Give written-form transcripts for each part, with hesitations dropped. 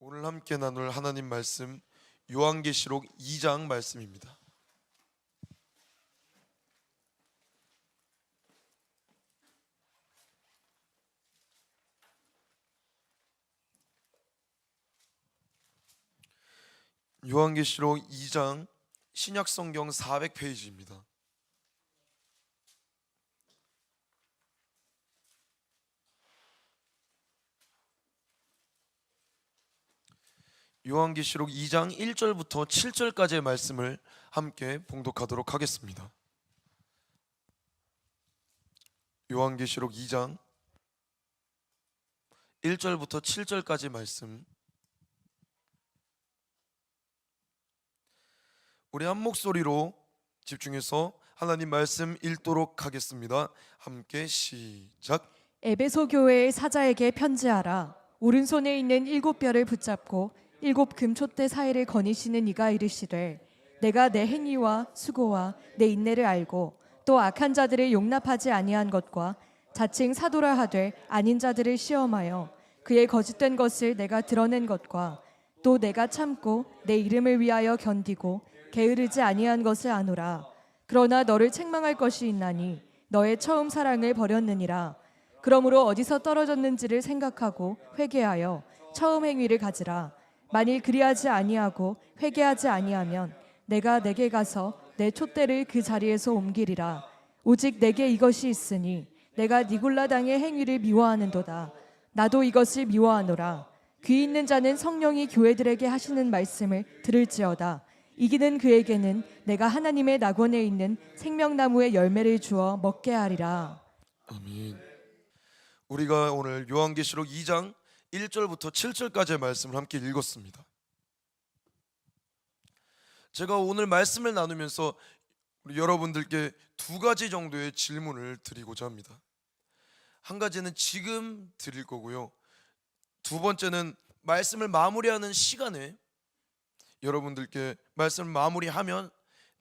오늘 함께 나눌 하나님 말씀 요한계시록 2장 말씀입니다. 요한계시록 2장 신약성경 400페이지입니다. 요한계시록 2장 1절부터 7절까지의 말씀을 함께 봉독하도록 하겠습니다. 요한계시록 2장 1절부터 7절까지 말씀, 우리 한 목소리로 집중해서 하나님 말씀 읽도록 하겠습니다. 함께 시작. 에베소 교회의 사자에게 편지하라. 오른손에 있는 7뼈를 붙잡고 7 금촛대 사이를 거니시는 이가 이르시되, 내가 내 행위와 수고와 내 인내를 알고 또 악한 자들을 용납하지 아니한 것과 자칭 사도라 하되 아닌 자들을 시험하여 그의 거짓된 것을 내가 드러낸 것과 또 내가 참고 내 이름을 위하여 견디고 게으르지 아니한 것을 아노라. 그러나 너를 책망할 것이 있나니 너의 처음 사랑을 버렸느니라. 그러므로 어디서 떨어졌는지를 생각하고 회개하여 처음 행위를 가지라. 만일 그리하지 아니하고 회개하지 아니하면 내가 내게 가서 내 촛대를 그 자리에서 옮기리라. 오직 내게 이것이 있으니 내가 니골라 당의 행위를 미워하는도다. 나도 이것을 미워하노라. 귀 있는 자는 성령이 교회들에게 하시는 말씀을 들을지어다. 이기는 그에게는 내가 하나님의 낙원에 있는 생명나무의 열매를 주어 먹게 하리라. 아멘. 우리가 오늘 요한계시록 2장 1절부터 7절까지의 말씀을 함께 읽었습니다. 제가 오늘 말씀을 나누면서 우리 여러분들께 두 가지 정도의 질문을 드리고자 합니다. 한 가지는 지금 드릴 거고요, 두 번째는 말씀을 마무리하는 시간에 여러분들께 말씀을 마무리하면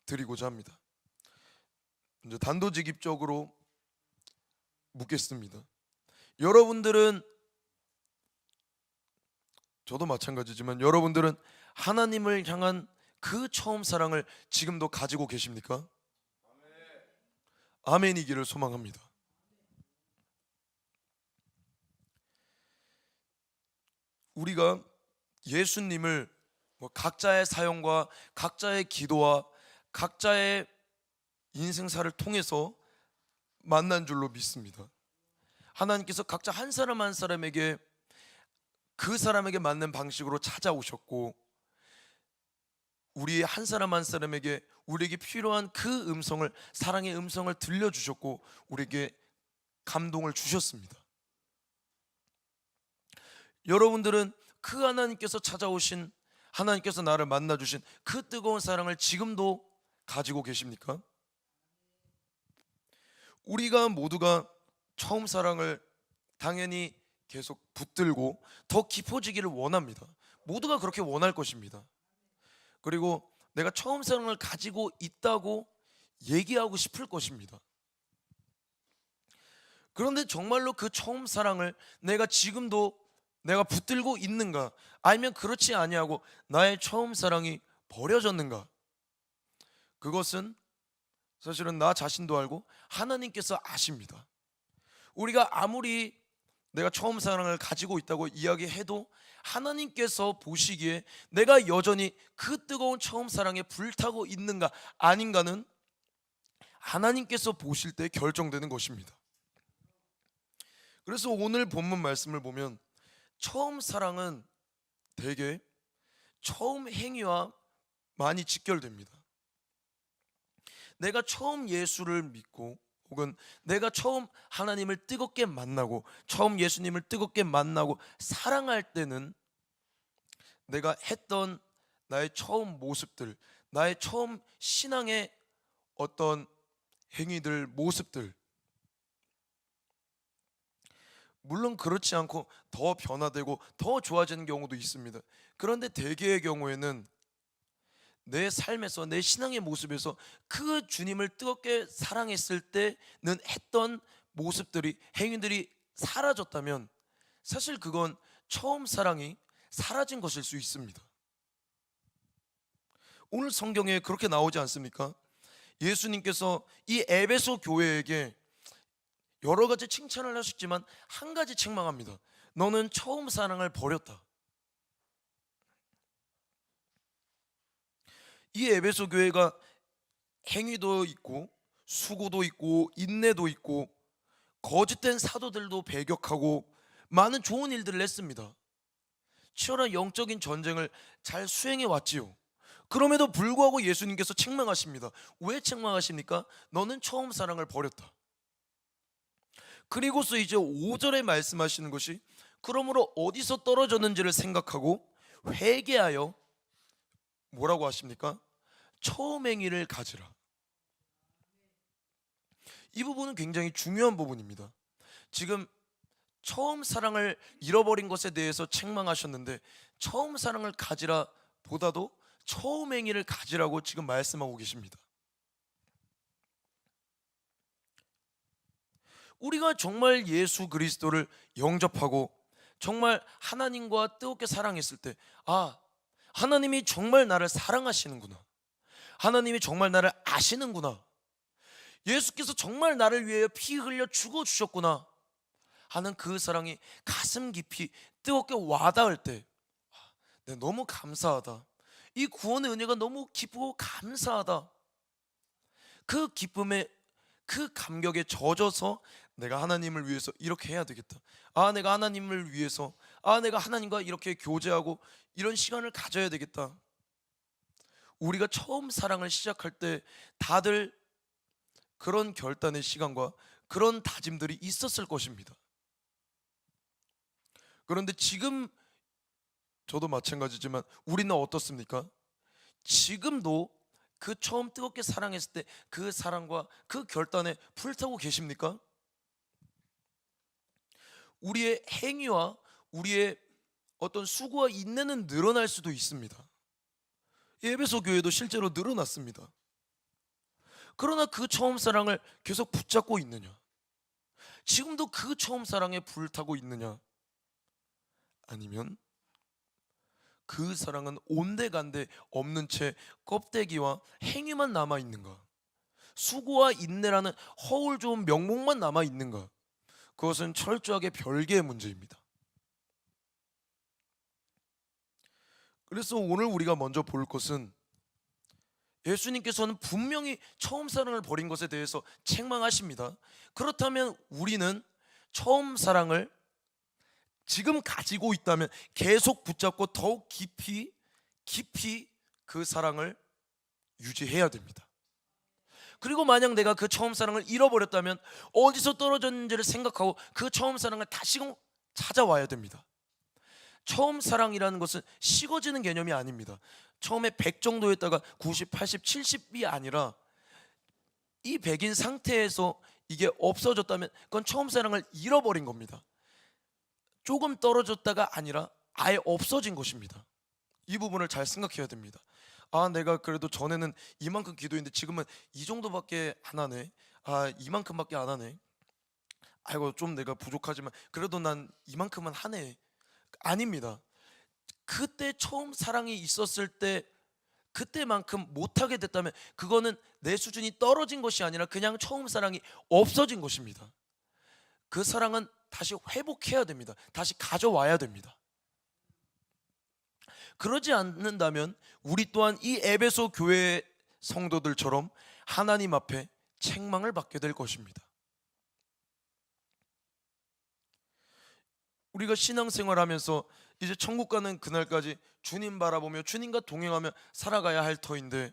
드리고자 합니다. 이제 단도직입적으로 묻겠습니다. 여러분들은, 저도 마찬가지지만 여러분들은 하나님을 향한 그 처음 사랑을 지금도 가지고 계십니까? 아멘이기를 소망합니다. 우리가 예수님을 각자의 사역과 각자의 기도와 각자의 인생사를 통해서 만난 줄로 믿습니다. 하나님께서 각자 한 사람 한 사람에게 그 사람에게 맞는 방식으로 찾아오셨고, 우리 한 사람 한 사람에게 우리에게 필요한 그 음성을, 사랑의 음성을 들려주셨고 우리에게 감동을 주셨습니다. 여러분들은 그 하나님께서 찾아오신, 하나님께서 나를 만나주신 그 뜨거운 사랑을 지금도 가지고 계십니까? 우리가 모두가 처음 사랑을 당연히 계속 붙들고 더 깊어지기를 원합니다. 모두가 그렇게 원할 것입니다. 그리고 내가 처음 사랑을 가지고 있다고 얘기하고 싶을 것입니다. 그런데 정말로 그 처음 사랑을 내가 지금도 내가 붙들고 있는가, 아니면 그렇지 아니하고 나의 처음 사랑이 버려졌는가? 그것은 사실은 나 자신도 알고 하나님께서 아십니다. 우리가 아무리 내가 처음 사랑을 가지고 있다고 이야기해도 하나님께서 보시기에 내가 여전히 그 뜨거운 처음 사랑에 불타고 있는가 아닌가는 하나님께서 보실 때 결정되는 것입니다. 그래서 오늘 본문 말씀을 보면 처음 사랑은 대개 처음 행위와 많이 직결됩니다. 내가 처음 예수를 믿고, 혹은 내가 처음 하나님을 뜨겁게 만나고, 처음 예수님을 뜨겁게 만나고 사랑할 때는 내가 했던 나의 처음 모습들, 나의 처음 신앙의 어떤 행위들, 모습들, 물론 그렇지 않고 더 변화되고 더 좋아지는 경우도 있습니다. 그런데 대개의 경우에는 내 삶에서, 내 신앙의 모습에서 그 주님을 뜨겁게 사랑했을 때는 했던 모습들이, 행위들이 사라졌다면 사실 그건 처음 사랑이 사라진 것일 수 있습니다. 오늘 성경에 그렇게 나오지 않습니까? 예수님께서 이 에베소 교회에게 여러 가지 칭찬을 하셨지만 한 가지 책망합니다. 너는 처음 사랑을 버렸다. 이 에베소 교회가 행위도 있고 수고도 있고 인내도 있고 거짓된 사도들도 배격하고 많은 좋은 일들을 했습니다. 치열한 영적인 전쟁을 잘 수행해 왔지요. 그럼에도 불구하고 예수님께서 책망하십니다. 왜 책망하십니까? 너는 처음 사랑을 버렸다. 그리고서 이제 5절에 말씀하시는 것이 그러므로 어디서 떨어졌는지를 생각하고 회개하여 뭐라고 하십니까? 처음 행위를 가지라. 이 부분은 굉장히 중요한 부분입니다. 지금 처음 사랑을 잃어버린 것에 대해서 책망하셨는데 처음 사랑을 가지라 보다도 처음 행위를 가지라고 지금 말씀하고 계십니다. 우리가 정말 예수 그리스도를 영접하고 정말 하나님과 뜨겁게 사랑했을 때, 아, 하나님이 정말 나를 사랑하시는구나, 하나님이 정말 나를 아시는구나, 예수께서 정말 나를 위해 피 흘려 죽어주셨구나 하는 그 사랑이 가슴 깊이 뜨겁게 와닿을 때, 네, 너무 감사하다, 이 구원의 은혜가 너무 기쁘고 감사하다, 그 기쁨에 그 감격에 젖어서 내가 하나님을 위해서 이렇게 해야 되겠다, 아, 내가 하나님을 위해서, 아, 내가 하나님과 이렇게 교제하고 이런 시간을 가져야 되겠다. 우리가 처음 사랑을 시작할 때 다들 그런 결단의 시간과 그런 다짐들이 있었을 것입니다. 그런데 지금 저도 마찬가지지만 우리는 어떻습니까? 지금도 그 처음 뜨겁게 사랑했을 때 그 사랑과 그 결단에 불타고 계십니까? 우리의 행위와 우리의 어떤 수고와 인내는 늘어날 수도 있습니다. 에베소 교회도 실제로 늘어났습니다. 그러나 그 처음 사랑을 계속 붙잡고 있느냐? 지금도 그 처음 사랑에 불타고 있느냐? 아니면 그 사랑은 온데간데 없는 채 껍데기와 행위만 남아 있는가? 수고와 인내라는 허울 좋은 명목만 남아 있는가? 그것은 철저하게 별개의 문제입니다. 그래서 오늘 우리가 먼저 볼 것은 예수님께서는 분명히 처음 사랑을 버린 것에 대해서 책망하십니다. 그렇다면 우리는 처음 사랑을 지금 가지고 있다면 계속 붙잡고 더욱 깊이 그 사랑을 유지해야 됩니다. 그리고 만약 내가 그 처음 사랑을 잃어버렸다면 어디서 떨어졌는지를 생각하고 그 처음 사랑을 다시금 찾아와야 됩니다. 처음 사랑이라는 것은 식어지는 개념이 아닙니다. 처음에 100 정도였다가 90, 80, 70이 아니라 이 100인 상태에서 이게 없어졌다면 그건 처음 사랑을 잃어버린 겁니다. 조금 떨어졌다가 아니라 아예 없어진 것입니다. 이 부분을 잘 생각해야 됩니다. 아, 내가 그래도 전에는 이만큼 기도했는데 지금은 이 정도밖에 안 하네, 아, 이만큼밖에 안 하네, 아이고 좀 내가 부족하지만 그래도 난 이만큼은 하네. 아닙니다. 그때 처음 사랑이 있었을 때 그때만큼 못하게 됐다면 그거는 내 수준이 떨어진 것이 아니라 그냥 처음 사랑이 없어진 것입니다. 그 사랑은 다시 회복해야 됩니다. 다시 가져와야 됩니다. 그러지 않는다면 우리 또한 이 에베소 교회 성도들처럼 하나님 앞에 책망을 받게 될 것입니다. 우리가 신앙생활하면서 이제 천국 가는 그날까지 주님 바라보며 주님과 동행하며 살아가야 할 터인데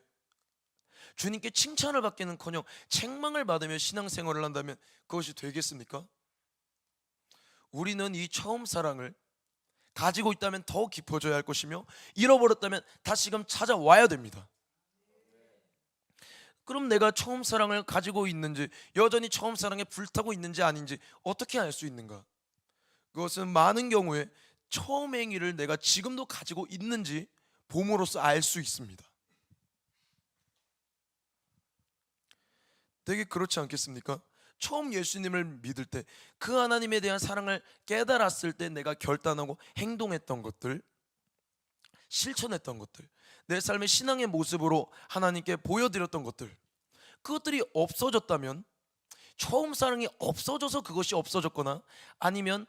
주님께 칭찬을 받기는커녕 책망을 받으며 신앙생활을 한다면 그것이 되겠습니까? 우리는 이 처음 사랑을 가지고 있다면 더 깊어져야 할 것이며 잃어버렸다면 다시금 찾아와야 됩니다. 그럼 내가 처음 사랑을 가지고 있는지, 여전히 처음 사랑에 불타고 있는지 아닌지 어떻게 알 수 있는가? 그것은 많은 경우에 처음 행위를 내가 지금도 가지고 있는지 봄으로써 알 수 있습니다. 되게 그렇지 않겠습니까? 처음 예수님을 믿을 때 그 하나님에 대한 사랑을 깨달았을 때 내가 결단하고 행동했던 것들, 실천했던 것들, 내 삶의 신앙의 모습으로 하나님께 보여드렸던 것들, 그것들이 없어졌다면, 처음 사랑이 없어져서 그것이 없어졌거나, 아니면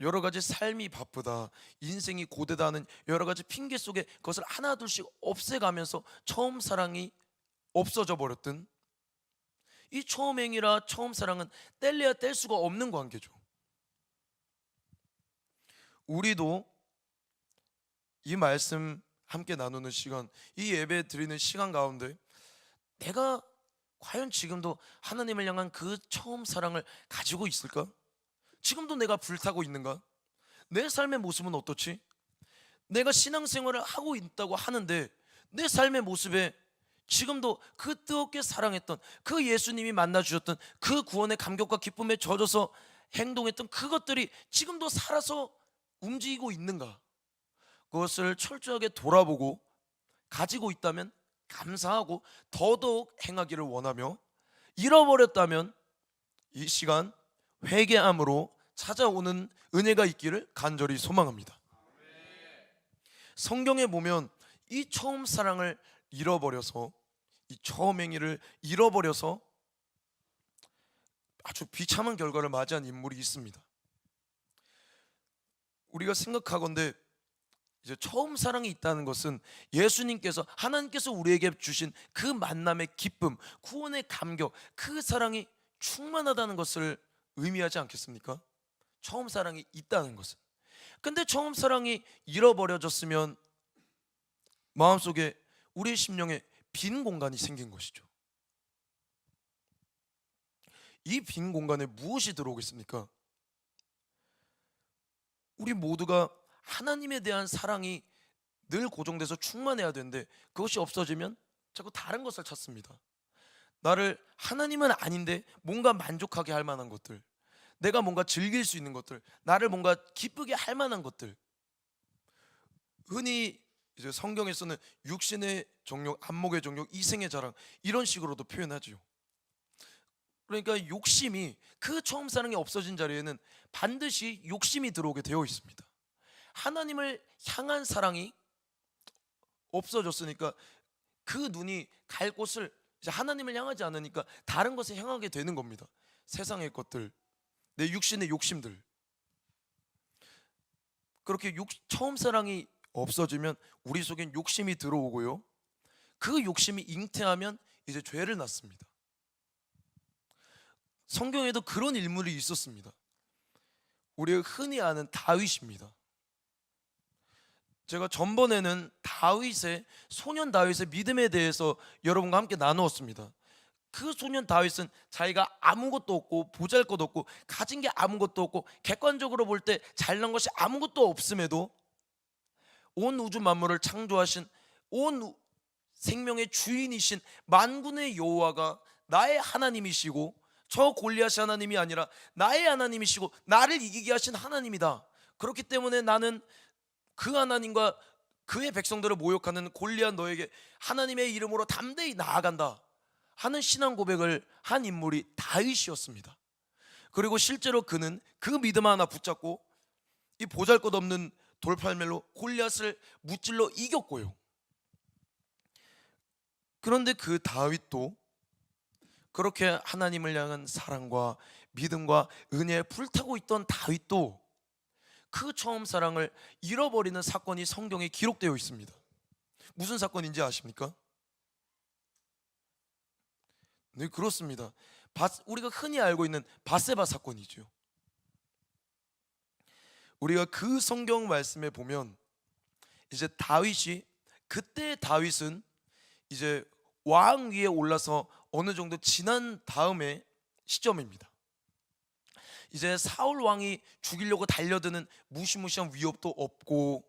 여러 가지 삶이 바쁘다, 인생이 고되다 하는 여러 가지 핑계 속에 그것을 하나둘씩 없애가면서 처음 사랑이 없어져 버렸든, 이 처음 행위라 처음 사랑은 뗄래야 뗄 수가 없는 관계죠. 우리도 이 말씀 함께 나누는 시간, 이 예배 드리는 시간 가운데 내가 과연 지금도 하나님을 향한 그 처음 사랑을 가지고 있을까? 지금도 내가 불타고 있는가? 내 삶의 모습은 어떻지? 내가 신앙생활을 하고 있다고 하는데 내 삶의 모습에 지금도 그 뜨겁게 사랑했던 그 예수님이 만나주셨던 그 구원의 감격과 기쁨에 젖어서 행동했던 그것들이 지금도 살아서 움직이고 있는가? 그것을 철저하게 돌아보고 가지고 있다면 감사하고 더더욱 행하기를 원하며, 잃어버렸다면 이 시간 회개함으로 찾아오는 은혜가 있기를 간절히 소망합니다. 성경에 보면 이 처음 사랑을 잃어버려서, 이 처음 행위를 잃어버려서 아주 비참한 결과를 맞이한 인물이 있습니다. 우리가 생각하건대 이제 처음 사랑이 있다는 것은 예수님께서, 하나님께서 우리에게 주신 그 만남의 기쁨, 구원의 감격, 그 사랑이 충만하다는 것을 의미하지 않겠습니까? 처음 사랑이 있다는 것은. 근데 처음 사랑이 잃어버려졌으면 마음속에, 우리의 심령에 빈 공간이 생긴 것이죠. 이 빈 공간에 무엇이 들어오겠습니까? 우리 모두가 하나님에 대한 사랑이 늘 고정돼서 충만해야 되는데, 그것이 없어지면 자꾸 다른 것을 찾습니다. 나를, 하나님은 아닌데 뭔가 만족하게 할 만한 것들, 내가 뭔가 즐길 수 있는 것들, 나를 뭔가 기쁘게 할 만한 것들, 흔히 이제 성경에서는 육신의 정욕, 안목의 정욕, 이생의 자랑, 이런 식으로도 표현하죠. 그러니까 욕심이, 그 처음 사랑이 없어진 자리에는 반드시 욕심이 들어오게 되어 있습니다. 하나님을 향한 사랑이 없어졌으니까 그 눈이 갈 곳을 이제 하나님을 향하지 않으니까 다른 것에 향하게 되는 겁니다. 세상의 것들, 내 육신의 욕심들. 그렇게 처음 사랑이 없어지면 우리 속엔 욕심이 들어오고요, 그 욕심이 잉태하면 이제 죄를 낳습니다. 성경에도 그런 인물이 있었습니다. 우리가 흔히 아는 다윗입니다. 제가 전번에는 소년 다윗의 믿음에 대해서 여러분과 함께 나누었습니다. 그 소년 다윗은 자기가 아무것도 없고 보잘것없고 가진 게 아무것도 없고 객관적으로 볼 때 잘난 것이 아무것도 없음에도 온 우주 만물을 창조하신, 온 생명의 주인이신 만군의 여호와가 나의 하나님이시고, 저 골리앗이 하나님이 아니라 나의 하나님이시고 나를 이기게 하신 하나님이다. 그렇기 때문에 나는 그 하나님과 그의 백성들을 모욕하는 골리앗 너에게 하나님의 이름으로 담대히 나아간다 하는 신앙 고백을 한 인물이 다윗이었습니다. 그리고 실제로 그는 그 믿음 하나 붙잡고 이 보잘것없는 돌팔멜로 골리앗을 무찔러 이겼고요. 그런데 그 다윗도, 그렇게 하나님을 향한 사랑과 믿음과 은혜에 불타고 있던 다윗도 그 처음 사랑을 잃어버리는 사건이 성경에 기록되어 있습니다. 무슨 사건인지 아십니까? 네, 그렇습니다. 우리가 흔히 알고 있는 밧세바 사건이죠. 우리가 그 성경 말씀에 보면 이제 그때 다윗은 이제 왕 위에 올라서 어느 정도 지난 다음의 시점입니다. 이제 사울 왕이 죽이려고 달려드는 무시무시한 위협도 없고,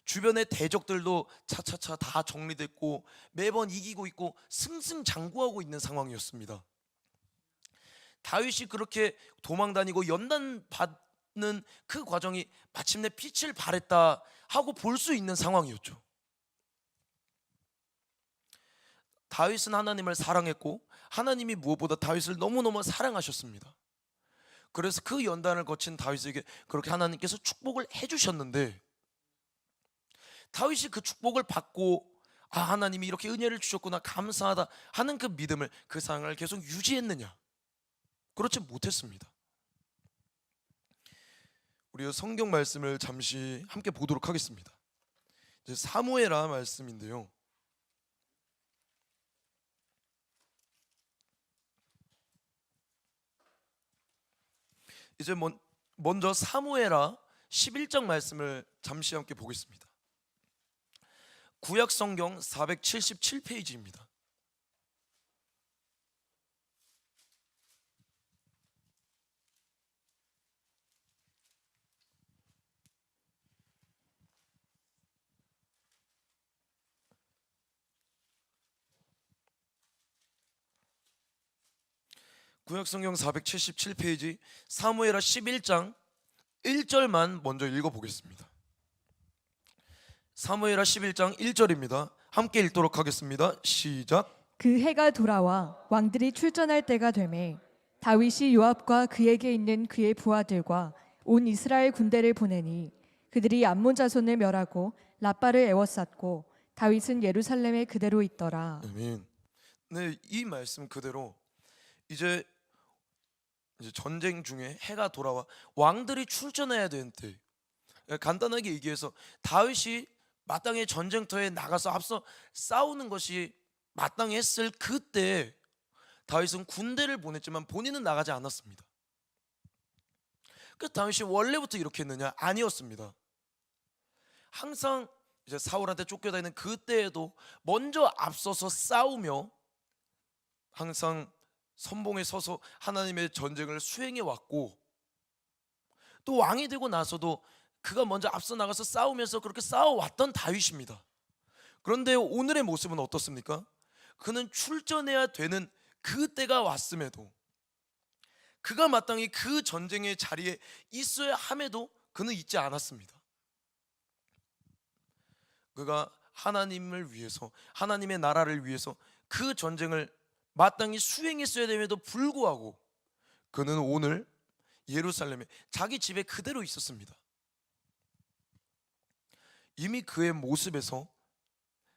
주변의 대적들도 차차차 다 정리됐고 매번 이기고 있고 승승장구하고 있는 상황이었습니다. 다윗이 그렇게 도망다니고 연단받는 그 과정이 마침내 빛을 발했다 하고 볼 수 있는 상황이었죠. 다윗은 하나님을 사랑했고 하나님이 무엇보다 다윗을 너무너무 사랑하셨습니다. 그래서 그 연단을 거친 다윗에게 그렇게 하나님께서 축복을 해주셨는데, 다윗이 그 축복을 받고 하나님이 이렇게 은혜를 주셨구나 감사하다 하는 그 믿음을, 그 사랑을 계속 유지했느냐? 그렇지 못했습니다. 우리 성경 말씀을 잠시 함께 보도록 하겠습니다. 이제 사무엘하 말씀인데요. 이제 먼저 사무엘하 11장 말씀을 잠시 함께 보겠습니다. 구약 성경 477페이지입니다. 구약 성경 477페이지 사무엘하 11장 1절만 먼저 읽어 보겠습니다. 사무엘하 11장 1절입니다. 함께 읽도록 하겠습니다. 시작. 그 해가 돌아와 왕들이 출전할 때가 되매 다윗이 요압과 그에게 있는 그의 부하들과 온 이스라엘 군대를 보내니 그들이 암몬 자손을 멸하고 라빠를 에워쌌고 다윗은 예루살렘에 그대로 있더라. 아멘. 네, 이 말씀 그대로 이제 전쟁 중에 해가 돌아와 왕들이 출전해야 되는 때, 간단하게 얘기해서 다윗이 마땅히 전쟁터에 나가서 앞서 싸우는 것이 마땅했을 그때 다윗은 군대를 보냈지만 본인은 나가지 않았습니다. 그 다윗이 원래부터 이렇게 했느냐? 아니었습니다. 항상 이제 사울한테 쫓겨다니는 그때에도 먼저 앞서서 싸우며 항상 선봉에 서서 하나님의 전쟁을 수행해 왔고, 또 왕이 되고 나서도 그가 먼저 앞서 나가서 싸우면서 그렇게 싸워왔던 다윗입니다. 그런데 오늘의 모습은 어떻습니까? 그는 출전해야 되는 그때가 왔음에도, 그가 마땅히 그 전쟁의 자리에 있어야 함에도 그는 있지 않았습니다. 그가 하나님을 위해서, 하나님의 나라를 위해서 그 전쟁을 마땅히 수행했어야 됨에도 불구하고 그는 오늘 예루살렘에 자기 집에 그대로 있었습니다. 이미 그의 모습에서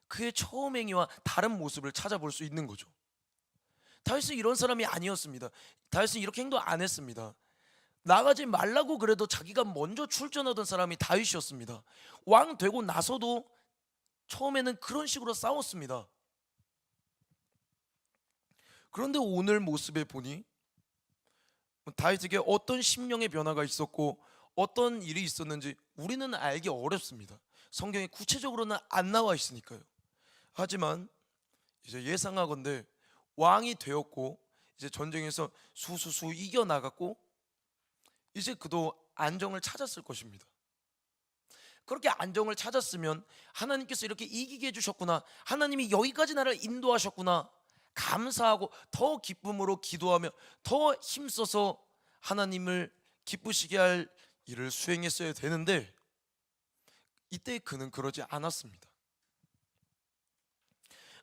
그의 처음 행위와 다른 모습을 찾아볼 수 있는 거죠. 다윗은 이런 사람이 아니었습니다. 다윗은 이렇게 행동 안 했습니다. 나가지 말라고 그래도 자기가 먼저 출전하던 사람이 다윗이었습니다. 왕 되고 나서도 처음에는 그런 식으로 싸웠습니다. 그런데 오늘 모습에 보니 다윗에게 어떤 심령의 변화가 있었고 어떤 일이 있었는지 우리는 알기 어렵습니다. 성경에 구체적으로는 안 나와 있으니까요. 하지만 이제 예상하건대 왕이 되었고 이제 전쟁에서 수수수 이겨나갔고 이제 그도 안정을 찾았을 것입니다. 그렇게 안정을 찾았으면 하나님께서 이렇게 이기게 해주셨구나, 하나님이 여기까지 나를 인도하셨구나 감사하고 더 기쁨으로 기도하며 더 힘써서 하나님을 기쁘시게 할 일을 수행했어야 되는데, 이때 그는 그러지 않았습니다.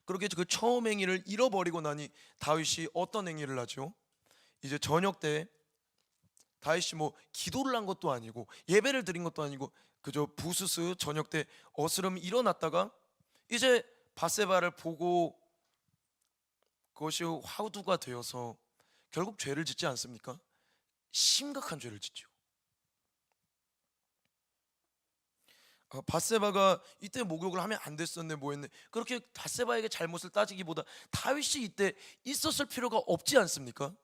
그렇게 그 처음 행위를 잃어버리고 나니 다윗이 어떤 행위를 하죠? 이제 저녁 때 다윗이 기도를 한 것도 아니고 예배를 드린 것도 아니고 그저 부스스 저녁 때 어스름 일어났다가 이제 밧세바를 보고 그것이 화두가 되어서 결국 죄를 짓지 않습니까? 심각한 죄를 짓죠. 밧세바가 이때 목욕을 하면 안 됐었네 뭐했네, 그렇게 밧세바에게 잘못을 따지기보다 다윗이 이때 있었을 필요가 없지 않습니까?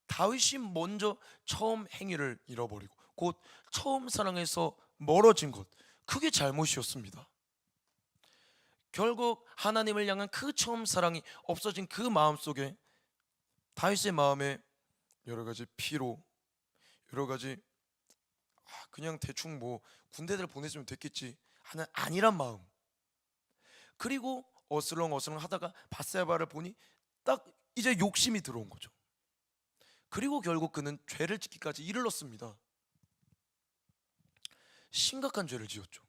다윗이 먼저 처음 행위를 잃어버리고 곧 처음 사랑에서 멀어진 것, 그게 잘못이었습니다. 결국 하나님을 향한 그 처음 사랑이 없어진 그 마음 속에 다윗의 마음에 여러 가지 피로, 여러 가지 그냥 대충 군대들 보냈으면 됐겠지 하는 아니란 마음, 그리고 어슬렁어슬렁 하다가 밧세바를 보니 딱 이제 욕심이 들어온 거죠. 그리고 결국 그는 죄를 짓기까지 이르렀습니다. 심각한 죄를 지었죠.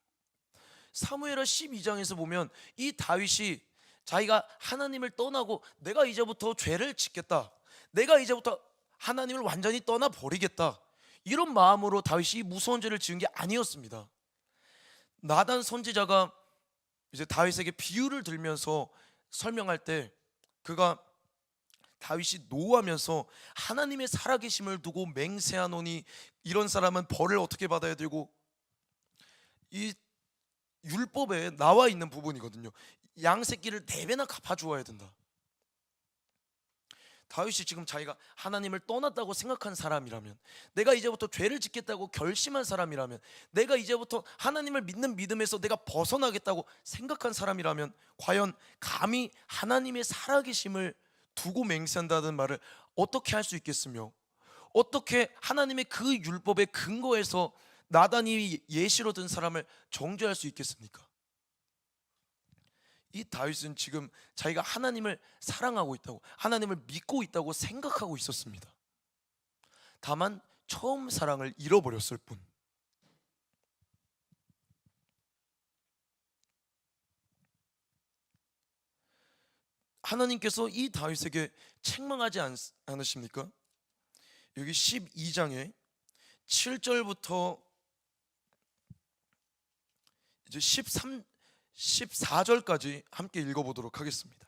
사무엘하 12장에서 보면 이 다윗이 자기가 하나님을 떠나고 내가 이제부터 죄를 짓겠다, 내가 이제부터 하나님을 완전히 떠나버리겠다, 이런 마음으로 다윗이 무서운 죄를 지은 게 아니었습니다. 나단 선지자가 이제 다윗에게 비유를 들면서 설명할 때 그가 다윗이 노하면서 하나님의 살아계심을 두고 맹세하노니 이런 사람은 벌을 어떻게 받아야 되고, 이 율법에 나와 있는 부분이거든요. 양 새끼를 4배나 갚아주어야 된다. 다윗이 지금 자기가 하나님을 떠났다고 생각한 사람이라면, 내가 이제부터 죄를 짓겠다고 결심한 사람이라면, 내가 이제부터 하나님을 믿는 믿음에서 내가 벗어나겠다고 생각한 사람이라면 과연 감히 하나님의 살아계심을 두고 맹세한다는 말을 어떻게 할 수 있겠으며, 어떻게 하나님의 그 율법의 근거에서 나단이 예시로 든 사람을 정죄할 수 있겠습니까? 이 다윗은 지금 자기가 하나님을 사랑하고 있다고, 하나님을 믿고 있다고 생각하고 있었습니다. 다만 처음 사랑을 잃어버렸을 뿐. 하나님께서 이 다윗에게 책망하지 않으십니까? 여기 12장에 7절부터 이제 14절까지 함께 읽어보도록 하겠습니다.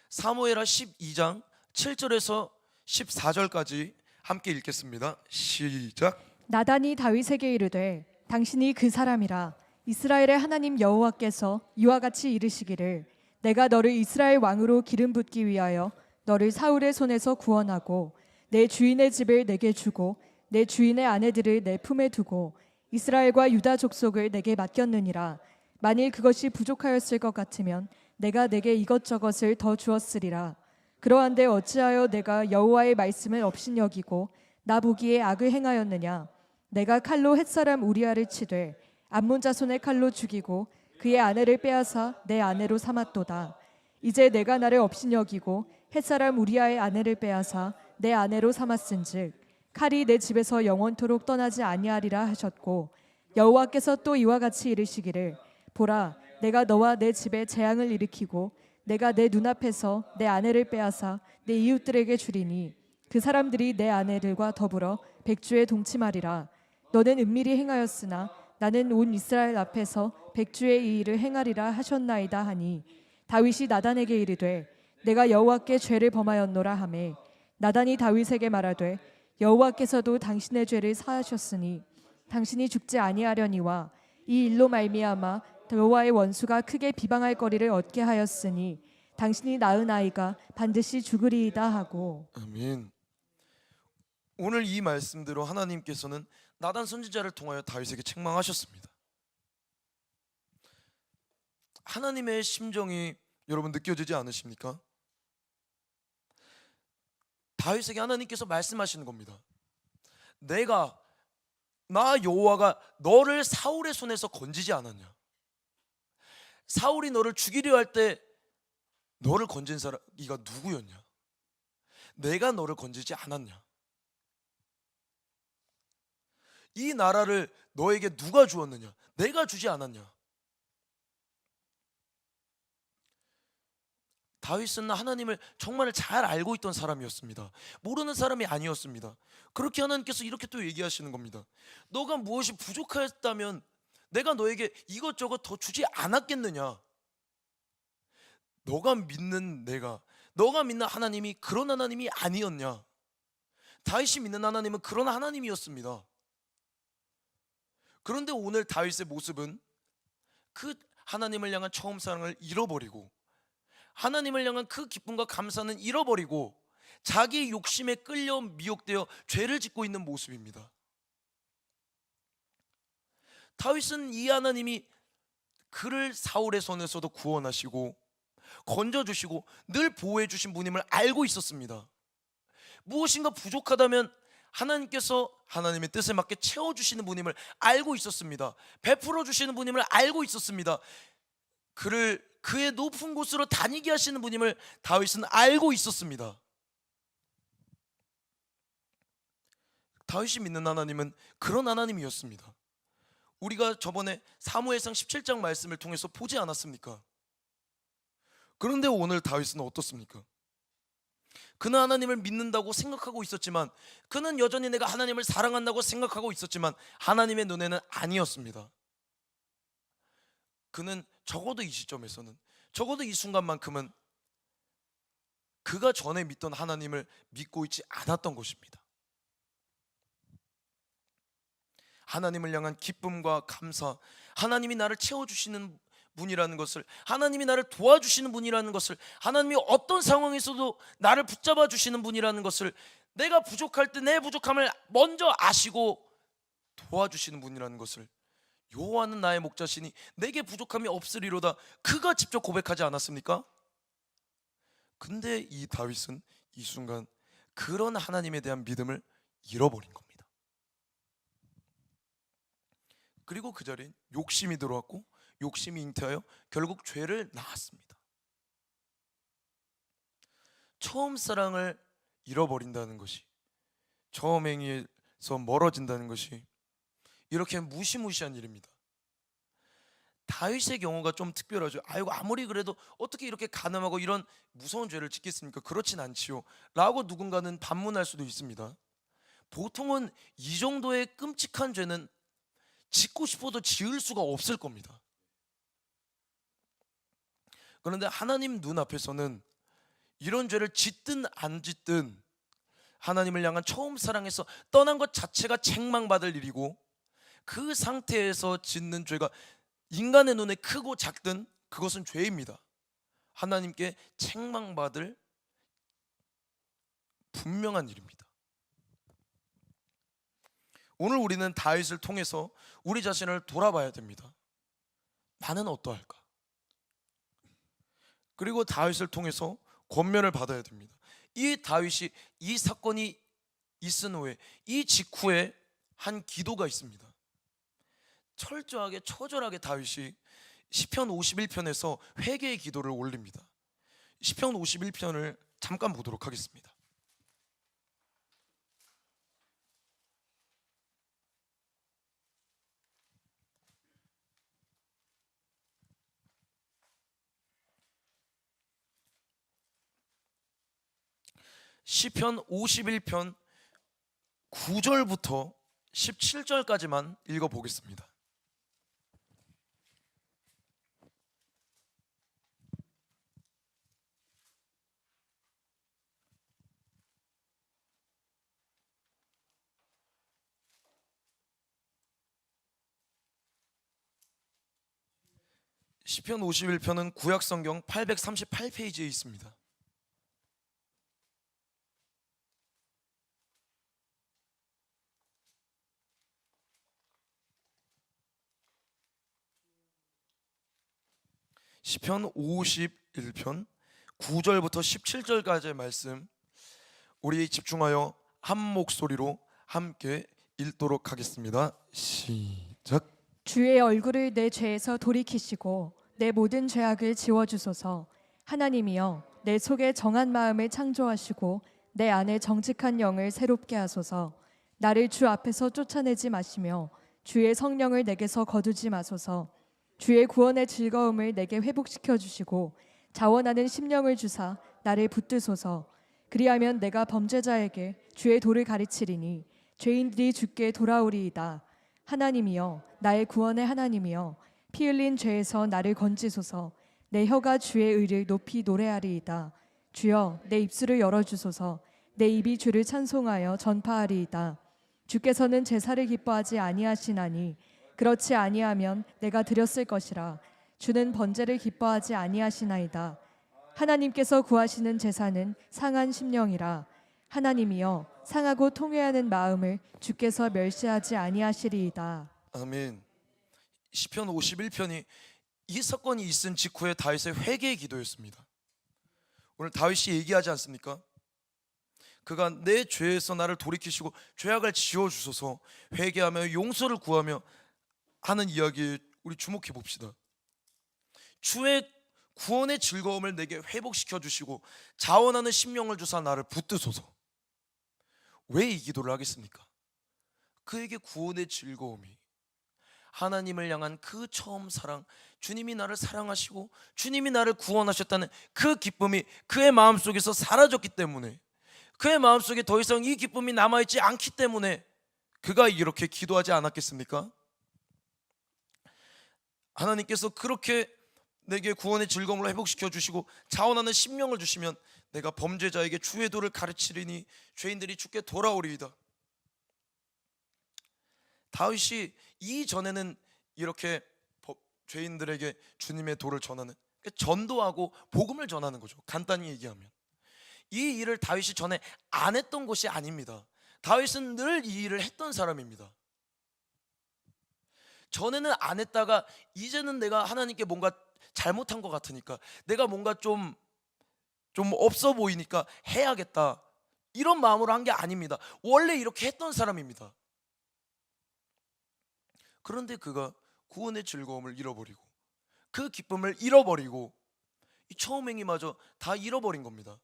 사무엘하 12장 7절에서 14절까지 함께 읽겠습니다. 시작. 나단이 다윗에게 이르되 당신이 그 사람이라. 이스라엘의 하나님 여호와께서 이와 같이 이르시기를 내가 너를 이스라엘 왕으로 기름 붓기 위하여 너를 사울의 손에서 구원하고 내 주인의 집을 내게 주고 내 주인의 아내들을 내 품에 두고 이스라엘과 유다 족속을 내게 맡겼느니라. 만일 그것이 부족하였을 것 같으면 내가 내게 이것저것을 더 주었으리라. 그러한데 어찌하여 내가 여호와의 말씀을 업신여기고 나 보기에 악을 행하였느냐. 내가 칼로 햇사람 우리아를 치되 암몬 자손의 칼로 죽이고 그의 아내를 빼앗아 내 아내로 삼았도다. 이제 내가 나를 업신여기고 햇사람 우리아의 아내를 빼앗아 내 아내로 삼았은즉 칼이 내 집에서 영원토록 떠나지 아니하리라 하셨고, 여호와께서 또 이와 같이 이르시기를 보라, 내가 너와 내 집에 재앙을 일으키고 내가 내 눈앞에서 내 아내를 빼앗아 내 이웃들에게 주리니 그 사람들이 내 아내들과 더불어 백주에 동침하리라. 너는 은밀히 행하였으나 나는 온 이스라엘 앞에서 백주의 이 일을 행하리라 하셨나이다 하니, 다윗이 나단에게 이르되 내가 여호와께 죄를 범하였노라 하매, 나단이 다윗에게 말하되 여호와께서도 당신의 죄를 사하셨으니 당신이 죽지 아니하려니와 이 일로 말미암아 여호와의 원수가 크게 비방할 거리를 얻게 하였으니 당신이 낳은 아이가 반드시 죽으리이다 하고. 아멘. 오늘 이 말씀대로 하나님께서는 나단 선지자를 통하여 다윗에게 책망하셨습니다. 하나님의 심정이 여러분 느껴지지 않으십니까? 다윗에게 하나님께서 말씀하시는 겁니다. 나 여호와가 너를 사울의 손에서 건지지 않았냐? 사울이 너를 죽이려 할 때 너를 건진 사람이가 누구였냐? 내가 너를 건지지 않았냐? 이 나라를 너에게 누가 주었느냐? 내가 주지 않았냐? 다윗은 하나님을 정말 잘 알고 있던 사람이었습니다. 모르는 사람이 아니었습니다. 그렇게 하나님께서 이렇게 또 얘기하시는 겁니다. 너가 무엇이 부족하였다면 내가 너에게 이것저것 더 주지 않았겠느냐? 너가 믿는 하나님이 그런 하나님이 아니었냐? 다윗이 믿는 하나님은 그런 하나님이었습니다. 그런데 오늘 다윗의 모습은 그 하나님을 향한 처음 사랑을 잃어버리고, 하나님을 향한 그 기쁨과 감사는 잃어버리고 자기 욕심에 끌려 미혹되어 죄를 짓고 있는 모습입니다. 다윗은 이 하나님이 그를 사울의 손에서도 구원하시고 건져주시고 늘 보호해 주신 분임을 알고 있었습니다. 무엇인가 부족하다면 하나님께서 하나님의 뜻에 맞게 채워주시는 분임을 알고 있었습니다. 베풀어 주시는 분임을 알고 있었습니다. 그의 높은 곳으로 다니게 하시는 분임을 다윗은 알고 있었습니다. 다윗이 믿는 하나님은 그런 하나님이었습니다. 우리가 저번에 사무엘상 17장 말씀을 통해서 보지 않았습니까? 그런데 오늘 다윗은 어떻습니까? 그는 하나님을 믿는다고 생각하고 있었지만, 그는 여전히 내가 하나님을 사랑한다고 생각하고 있었지만 하나님의 눈에는 아니었습니다. 그는 적어도 이 시점에서는, 적어도 이 순간만큼은 그가 전에 믿던 하나님을 믿고 있지 않았던 것입니다. 하나님을 향한 기쁨과 감사, 하나님이 나를 채워주시는 분이라는 것을, 하나님이 나를 도와주시는 분이라는 것을, 하나님이 어떤 상황에서도 나를 붙잡아 주시는 분이라는 것을, 내가 부족할 때 내 부족함을 먼저 아시고 도와주시는 분이라는 것을, 여호와는 나의 목자시니 내게 부족함이 없으리로다, 그가 직접 고백하지 않았습니까? 근데 이 다윗은 이 순간 그런 하나님에 대한 믿음을 잃어버린 겁니다. 그리고 그 자리에 욕심이 들어왔고, 욕심이 잉태하여 결국 죄를 낳았습니다. 처음 사랑을 잃어버린다는 것이, 처음 행위에서 멀어진다는 것이 이렇게 무시무시한 일입니다. 다윗의 경우가 좀 특별하죠. 아이고, 아무리 그래도 어떻게 이렇게 가늠하고 이런 무서운 죄를 짓겠습니까? 그렇진 않지요 라고 누군가는 반문할 수도 있습니다. 보통은 이 정도의 끔찍한 죄는 짓고 싶어도 지을 수가 없을 겁니다. 그런데 하나님 눈앞에서는 이런 죄를 짓든 안 짓든 하나님을 향한 처음 사랑에서 떠난 것 자체가 책망받을 일이고, 그 상태에서 짓는 죄가 인간의 눈에 크고 작든 그것은 죄입니다. 하나님께 책망받을 분명한 일입니다. 오늘 우리는 다윗을 통해서 우리 자신을 돌아봐야 됩니다. 나는 어떠할까? 그리고 다윗을 통해서 권면을 받아야 됩니다. 이 다윗이 이 사건이 있은 후에, 이 직후에 한 기도가 있습니다. 철저하게 처절하게 다윗이 시편 51편에서 회개의 기도를 올립니다. 시편 51편을 잠깐 보도록 하겠습니다. 시편 51편 9절부터 17절까지만 읽어보겠습니다. 시편 51편은 구약성경 838페이지에 있습니다. 시편 51편 9절부터 17절까지의 말씀, 우리 집중하여 한 목소리로 함께 읽도록 하겠습니다. 시작. 주의 얼굴을 내 죄에서 돌이키시고 내 모든 죄악을 지워주소서. 하나님이여, 내 속에 정한 마음을 창조하시고 내 안에 정직한 영을 새롭게 하소서. 나를 주 앞에서 쫓아내지 마시며 주의 성령을 내게서 거두지 마소서. 주의 구원의 즐거움을 내게 회복시켜 주시고 자원하는 심령을 주사 나를 붙드소서. 그리하면 내가 범죄자에게 주의 도를 가르치리니 죄인들이 주께 돌아오리이다. 하나님이여, 나의 구원의 하나님이여, 피 흘린 죄에서 나를 건지소서. 내 혀가 주의 의를 높이 노래하리이다. 주여, 내 입술을 열어주소서. 내 입이 주를 찬송하여 전파하리이다. 주께서는 제사를 기뻐하지 아니하시나니 그렇지 아니하면 내가 드렸을 것이라. 주는 번제를 기뻐하지 아니하시나이다. 하나님께서 구하시는 제사는 상한 심령이라. 하나님이여, 상하고 통회하는 마음을 주께서 멸시하지 아니하시리이다. 아멘. 시편 51편이 이 사건이 있은 직후에 다윗의 회개의 기도였습니다. 오늘 다윗이 얘기하지 않습니까? 그가 내 죄에서 나를 돌이키시고 죄악을 지워주소서, 회개하며 용서를 구하며 하는 이야기에 우리 주목해 봅시다. 주의 구원의 즐거움을 내게 회복시켜 주시고 자원하는 심령을 주사 나를 붙드소서. 왜 이 기도를 하겠습니까? 그에게 구원의 즐거움이, 하나님을 향한 그 처음 사랑, 주님이 나를 사랑하시고 주님이 나를 구원하셨다는 그 기쁨이 그의 마음속에서 사라졌기 때문에 그의 마음속에 더 이상 이 기쁨이 남아있지 않기 때문에 그가 이렇게 기도하지 않았겠습니까? 하나님께서 그렇게 내게 구원의 즐거움을 회복시켜 주시고 자원하는 심령을 주시면 내가 범죄자에게 주의 도를 가르치리니 죄인들이 주께 돌아오리이다. 다윗이 이전에는 이렇게 죄인들에게 주님의 도를 전하는, 전도하고 복음을 전하는 거죠. 간단히 얘기하면 이 일을 다윗이 전에 안 했던 것이 아닙니다. 다윗은 늘 이 일을 했던 사람입니다. 전에는 안 했다가 이제는 내가 하나님께 뭔가 잘못한 것 같으니까, 내가 뭔가 좀 없어 보이니까 해야겠다, 이런 마음으로 한 게 아닙니다. 원래 이렇게 했던 사람입니다. 그런데 그가 구원의 즐거움을 잃어버리고 그 기쁨을 잃어버리고 이 처음 행위마저 다 잃어버린 겁니다.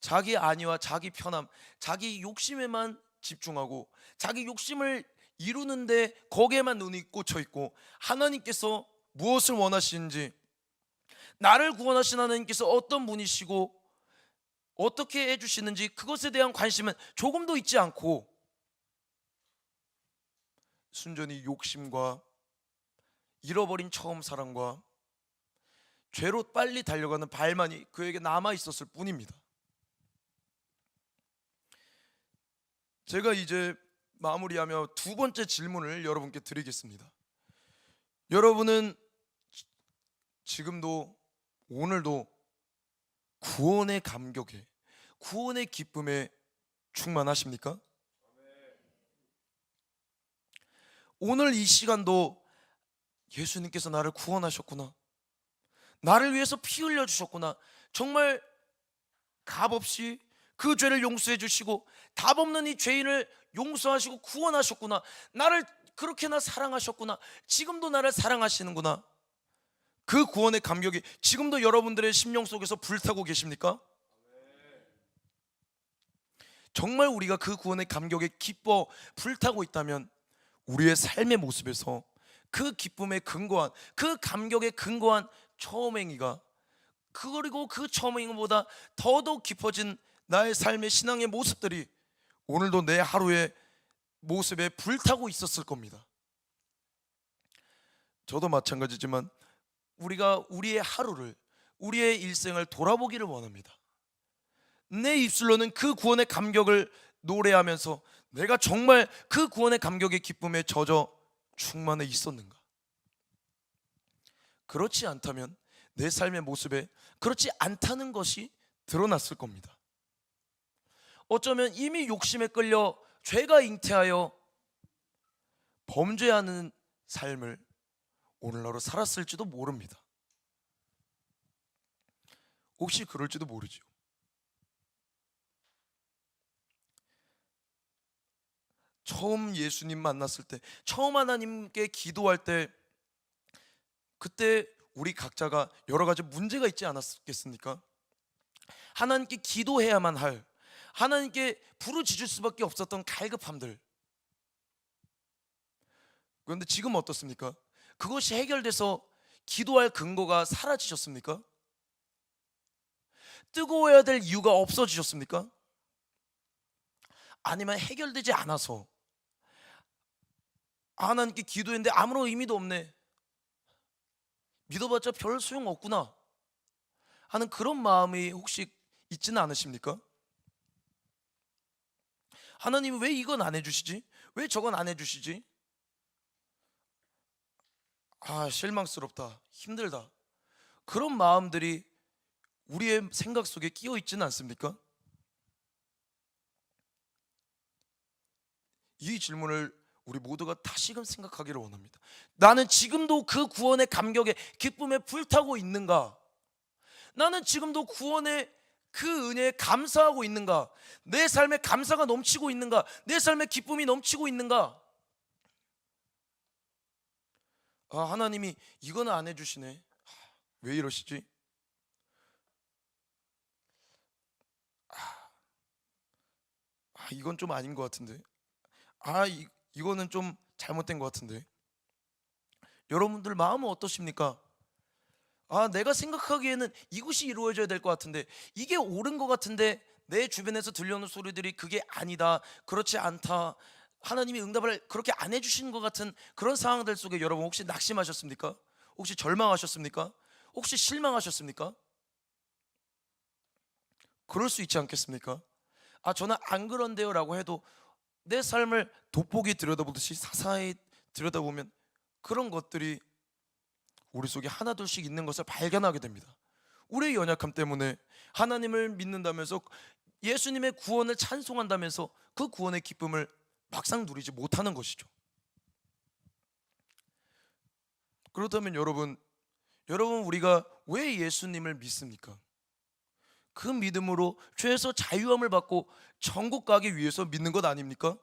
자기 안위와 자기 편함, 자기 욕심에만 집중하고 자기 욕심을 이루는데 거기에만 눈이 꽂혀 있고, 하나님께서 무엇을 원하시는지, 나를 구원하신 하나님께서 어떤 분이시고 어떻게 해주시는지 그것에 대한 관심은 조금도 있지 않고 순전히 욕심과 잃어버린 처음 사랑과 죄로 빨리 달려가는 발만이 그에게 남아 있었을 뿐입니다. 제가 이제 마무리하며 두 번째 질문을 여러분께 드리겠습니다. 여러분은 지금도 오늘도 구원의 감격에, 구원의 기쁨에 충만하십니까? 오늘 이 시간도 예수님께서 나를 구원하셨구나, 나를 위해서 피 흘려 주셨구나, 정말 값없이 그 죄를 용서해 주시고 답 없는 이 죄인을 용서하시고 구원하셨구나, 나를 그렇게나 사랑하셨구나, 지금도 나를 사랑하시는구나, 그 구원의 감격이 지금도 여러분들의 심령 속에서 불타고 계십니까? 정말 우리가 그 구원의 감격에 기뻐 불타고 있다면 우리의 삶의 모습에서 그 기쁨에 근거한, 그 감격에 근거한 처음 행위가, 그리고 그 처음 행위보다 더더욱 깊어진 나의 삶의 신앙의 모습들이 오늘도 내 하루의 모습에 불타고 있었을 겁니다. 저도 마찬가지지만 우리가 우리의 하루를, 우리의 일생을 돌아보기를 원합니다. 내 입술로는 그 구원의 감격을 노래하면서 내가 정말 그 구원의 감격의 기쁨에 젖어 충만해 있었는가? 그렇지 않다면 내 삶의 모습에 그렇지 않다는 것이 드러났을 겁니다. 어쩌면 이미 욕심에 끌려 죄가 잉태하여 범죄하는 삶을 오늘날로 살았을지도 모릅니다. 혹시 그럴지도 모르죠. 처음 예수님 만났을 때, 처음 하나님께 기도할 때, 그때 우리 각자가 여러 가지 문제가 있지 않았겠습니까? 하나님께 기도해야만 할, 하나님께 부르짖을 수밖에 없었던 갈급함들. 그런데 지금 어떻습니까? 그것이 해결돼서 기도할 근거가 사라지셨습니까? 뜨거워야 될 이유가 없어지셨습니까? 아니면 해결되지 않아서 하나님께 기도했는데 아무런 의미도 없네, 믿어봤자 별 소용없구나 하는 그런 마음이 혹시 있지는 않으십니까? 하나님이 왜 이건 안 해주시지? 왜 저건 안 해주시지? 실망스럽다, 힘들다, 그런 마음들이 우리의 생각 속에 끼어 있지는 않습니까? 이 질문을 우리 모두가 다시금 생각하기를 원합니다. 나는 지금도 그 구원의 감격에, 기쁨에 불타고 있는가? 나는 지금도 구원의 그 은혜에 감사하고 있는가? 내 삶에 감사가 넘치고 있는가? 내 삶에 기쁨이 넘치고 있는가? 하나님이 이거는 안 해주시네, 왜 이러시지? 이건 좀 아닌 것 같은데, 이거는 좀 잘못된 것 같은데. 여러분들 마음은 어떠십니까? 내가 생각하기에는 이것이 이루어져야 될 것 같은데, 이게 옳은 것 같은데 내 주변에서 들려오는 소리들이 그게 아니다, 그렇지 않다, 하나님이 응답을 그렇게 안 해주시는 것 같은 그런 상황들 속에 여러분 혹시 낙심하셨습니까? 혹시 절망하셨습니까? 혹시 실망하셨습니까? 그럴 수 있지 않겠습니까? 저는 안 그런데요 라고 해도 내 삶을 돋보기 들여다보듯이 사사히 들여다보면 그런 것들이 우리 속에 하나둘씩 있는 것을 발견하게 됩니다. 우리의 연약함 때문에 하나님을 믿는다면서 예수님의 구원을 찬송한다면서 그 구원의 기쁨을 막상 누리지 못하는 것이죠. 그렇다면 여러분 우리가 왜 예수님을 믿습니까? 그 믿음으로 죄에서 자유함을 받고 천국 가기 위해서 믿는 것 아닙니까?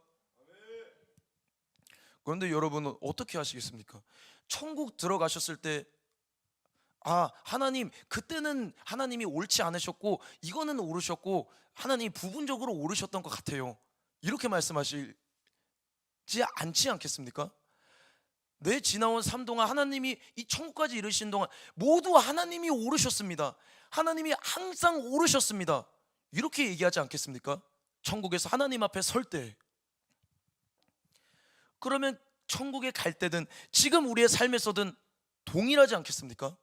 그런데 여러분은 어떻게 하시겠습니까? 천국 들어가셨을 때 하나님, 그때는 하나님이 옳지 않으셨고 이거는 옳으셨고 하나님이 부분적으로 옳으셨던 것 같아요, 이렇게 말씀하시지 않지 않겠습니까? 내 지나온 삶 동안 하나님이 이 천국까지 이르신 동안 모두 하나님이 옳으셨습니다. 하나님이 항상 옳으셨습니다, 이렇게 얘기하지 않겠습니까? 천국에서 하나님 앞에 설 때. 그러면 천국에 갈 때든 지금 우리의 삶에서든 동일하지 않겠습니까?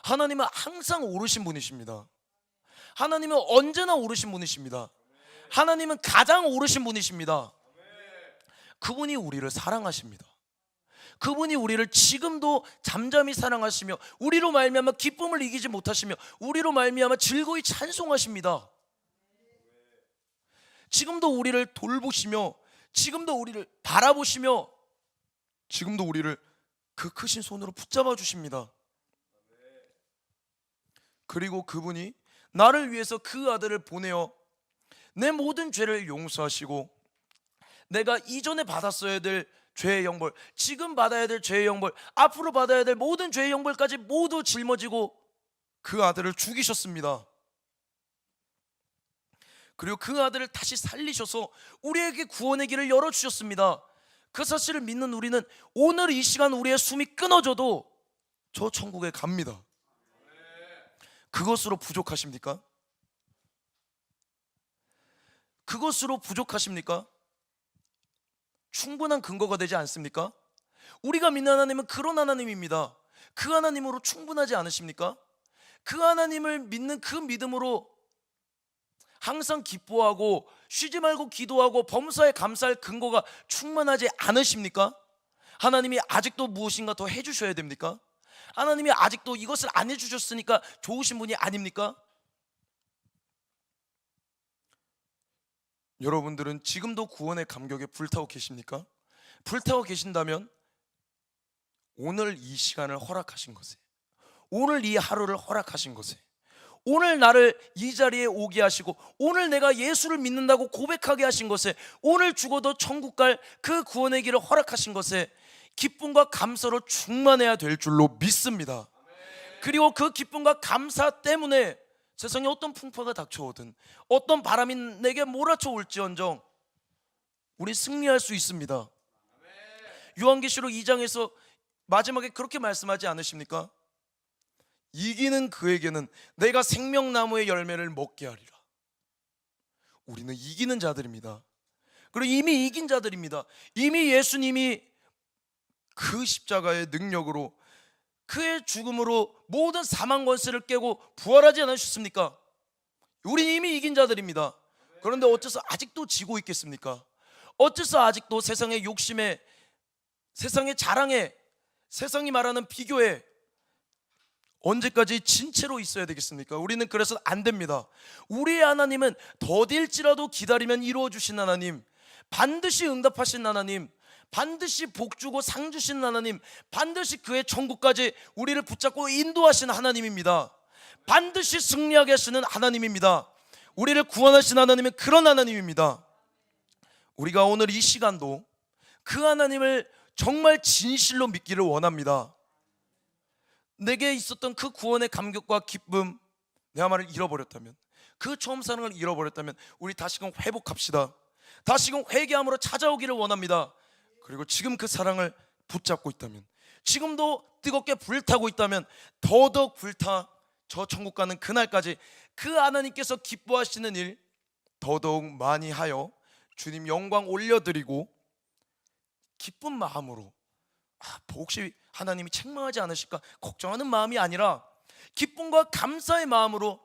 하나님은 항상 옳으신 분이십니다. 하나님은 언제나 옳으신 분이십니다. 하나님은 가장 옳으신 분이십니다. 그분이 우리를 사랑하십니다. 그분이 우리를 지금도 잠잠히 사랑하시며 우리로 말미암아 기쁨을 이기지 못하시며 우리로 말미암아 즐거이 찬송하십니다. 지금도 우리를 돌보시며 지금도 우리를 바라보시며 지금도 우리를 그 크신 손으로 붙잡아 주십니다. 그리고 그분이 나를 위해서 그 아들을 보내어 내 모든 죄를 용서하시고 내가 이전에 받았어야 될 죄의 형벌, 지금 받아야 될 죄의 형벌, 앞으로 받아야 될 모든 죄의 형벌까지 모두 짊어지고 그 아들을 죽이셨습니다. 그리고 그 아들을 다시 살리셔서 우리에게 구원의 길을 열어주셨습니다. 그 사실을 믿는 우리는 오늘 이 시간 우리의 숨이 끊어져도 저 천국에 갑니다. 그것으로 부족하십니까? 그것으로 부족하십니까? 충분한 근거가 되지 않습니까? 우리가 믿는 하나님은 그런 하나님입니다. 그 하나님으로 충분하지 않으십니까? 그 하나님을 믿는 그 믿음으로 항상 기뻐하고 쉬지 말고 기도하고 범사에 감사할 근거가 충만하지 않으십니까? 하나님이 아직도 무엇인가 더 해주셔야 됩니까? 하나님이 아직도 이것을 안 해주셨으니까 좋으신 분이 아닙니까? 여러분들은 지금도 구원의 감격에 불타고 계십니까? 불타고 계신다면 오늘 이 시간을 허락하신 것에, 오늘 이 하루를 허락하신 것에, 오늘 나를 이 자리에 오게 하시고 오늘 내가 예수를 믿는다고 고백하게 하신 것에, 오늘 죽어도 천국 갈 그 구원의 길을 허락하신 것에 기쁨과 감사로 충만해야 될 줄로 믿습니다. 그리고 그 기쁨과 감사 때문에 세상에 어떤 풍파가 닥쳐오든 어떤 바람이 내게 몰아쳐 올지언정 우리 승리할 수 있습니다. 요한계시록 2장에서 마지막에 그렇게 말씀하지 않으십니까? 이기는 그에게는 내가 생명나무의 열매를 먹게 하리라. 우리는 이기는 자들입니다. 그리고 이미 이긴 자들입니다. 이미 예수님이 그 십자가의 능력으로 그의 죽음으로 모든 사망 권세를 깨고 부활하지 않으셨습니까? 우린 이미 이긴 자들입니다. 그런데 어째서 아직도 지고 있겠습니까? 어째서 아직도 세상의 욕심에, 세상의 자랑에, 세상이 말하는 비교에 언제까지 진채로 있어야 되겠습니까? 우리는 그래서 안 됩니다. 우리의 하나님은 더딜지라도 기다리면 이루어 주신 하나님, 반드시 응답하신 하나님, 반드시 복 주고 상 주신 하나님, 반드시 그의 천국까지 우리를 붙잡고 인도하신 하나님입니다. 반드시 승리하게 하시는 하나님입니다. 우리를 구원하신 하나님은 그런 하나님입니다. 우리가 오늘 이 시간도 그 하나님을 정말 진실로 믿기를 원합니다. 내게 있었던 그 구원의 감격과 기쁨, 내야말을 잃어버렸다면, 그 처음 사랑을 잃어버렸다면 우리 다시금 회복합시다. 다시금 회개함으로 찾아오기를 원합니다. 그리고 지금 그 사랑을 붙잡고 있다면, 지금도 뜨겁게 불타고 있다면 더더욱 불타 저 천국 가는 그날까지 그 하나님께서 기뻐하시는 일 더더욱 많이 하여 주님 영광 올려드리고 기쁜 마음으로 혹시 하나님이 책망하지 않으실까 걱정하는 마음이 아니라 기쁨과 감사의 마음으로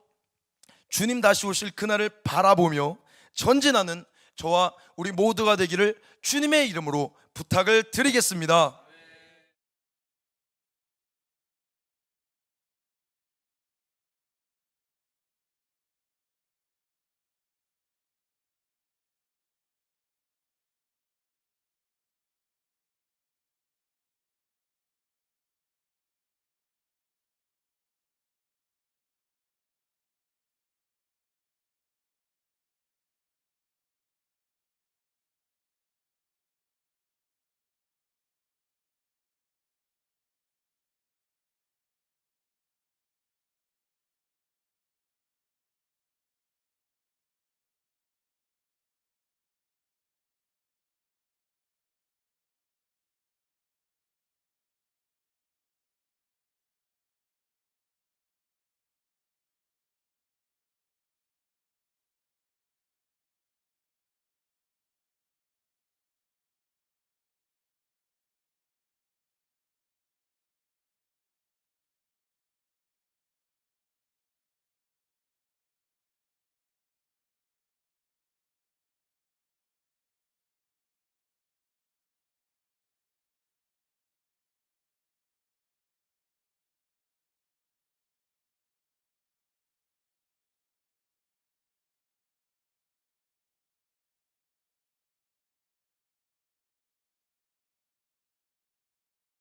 주님 다시 오실 그날을 바라보며 전진하는 저와 우리 모두가 되기를 주님의 이름으로 부탁을 드리겠습니다.